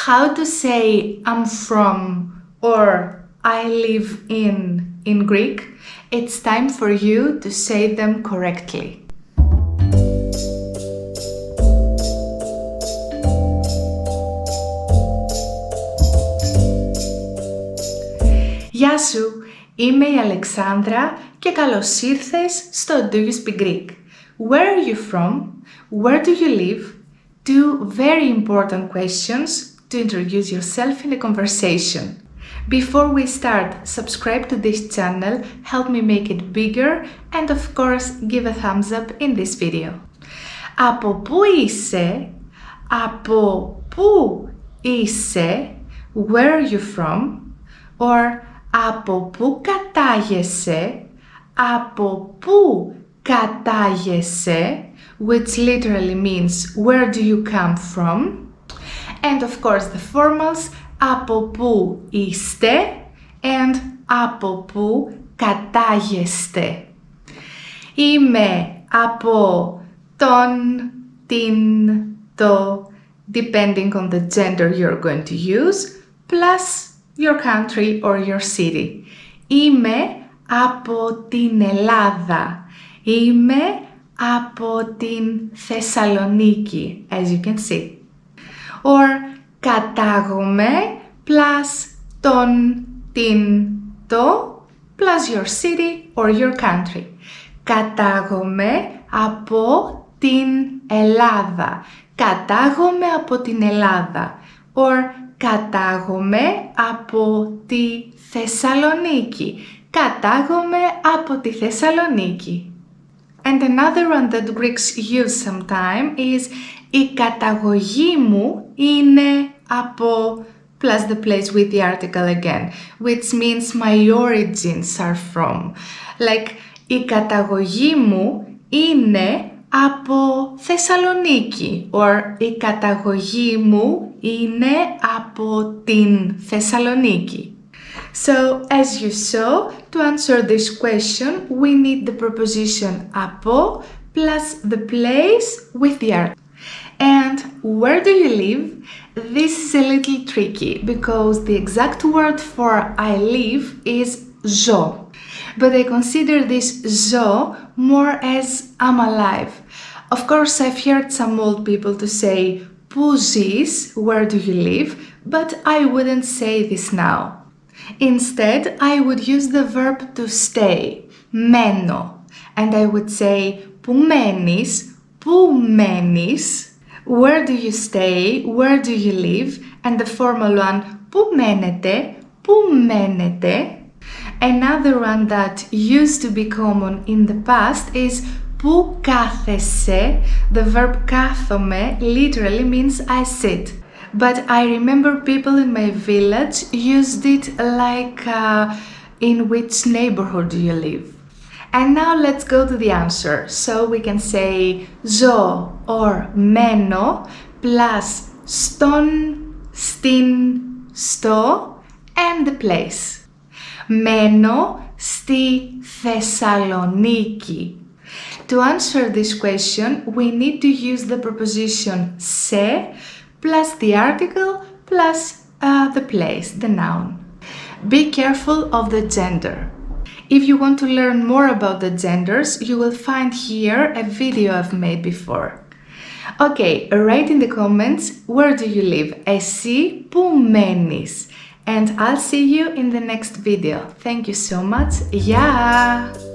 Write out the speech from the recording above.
how to say I'm from or I live in Greek, it's time for you to say them correctly. Γεια σου, είμαι η Αλεξάνδρα και καλώς ήρθες στο Do You Speak Greek. Where are you from? Where do you live? Two very important questions to introduce yourself in a conversation. Before we start, subscribe to this channel, help me make it bigger, and of course give a thumbs up in this video. Από πού είσαι? Από πού είσαι? Where are you from? Or από πού κατάγεσαι? Από πού κατάγεσαι? Which literally means where do you come from? And of course the formals από πού είστε and από πού κατάγεστε. Είμαι από τον, την, το, depending on the gender you're going to use, plus your country or your city. Είμαι από την Ελλάδα. Είμαι από την Θεσσαλονίκη, as you can see. Or κατάγομαι plus τον, την, το, plus your city or your country. Κατάγομαι από την Ελλάδα. Κατάγομαι από την Ελλάδα. Or κατάγομαι από τη Θεσσαλονίκη. Κατάγομαι από τη Θεσσαλονίκη. And another one that Greeks use sometime is η καταγωγή μου είναι από plus the place with the article again, which means my origins are from. Like η καταγωγή μου είναι από Θεσσαλονίκη or η καταγωγή μου είναι από την Θεσσαλονίκη. So, as you saw, to answer this question, we need the preposition από plus the place with the article. And where do you live? This is a little tricky because the exact word for I live is ζω. But I consider this ζω more as I'm alive. Of course, I've heard some old people to say πού ζεις, where do you live, but I wouldn't say this now. Instead, I would use the verb to stay, μένω, and I would say πού μένεις, πού μένεις, where do you stay, where do you live, and the formal one, πού μένετε, πού μένετε. Another one that used to be common in the past is πού κάθεσαι. The verb κάθομαι literally means I sit. But I remember people in my village used it like in which neighborhood do you live. And now let's go to the answer. So we can say ζω or μένω plus στον, στην, στο and the place. Μένω στη Θεσσαλονίκη. To answer this question, we need to use the preposition σε plus the article plus the place, the noun. Be careful of the gender. If you want to learn more about the genders, you will find here a video I've made before. Okay, write in the comments where do you live? Εσύ πού μένεις? And I'll see you in the next video. Thank you so much. Yeah!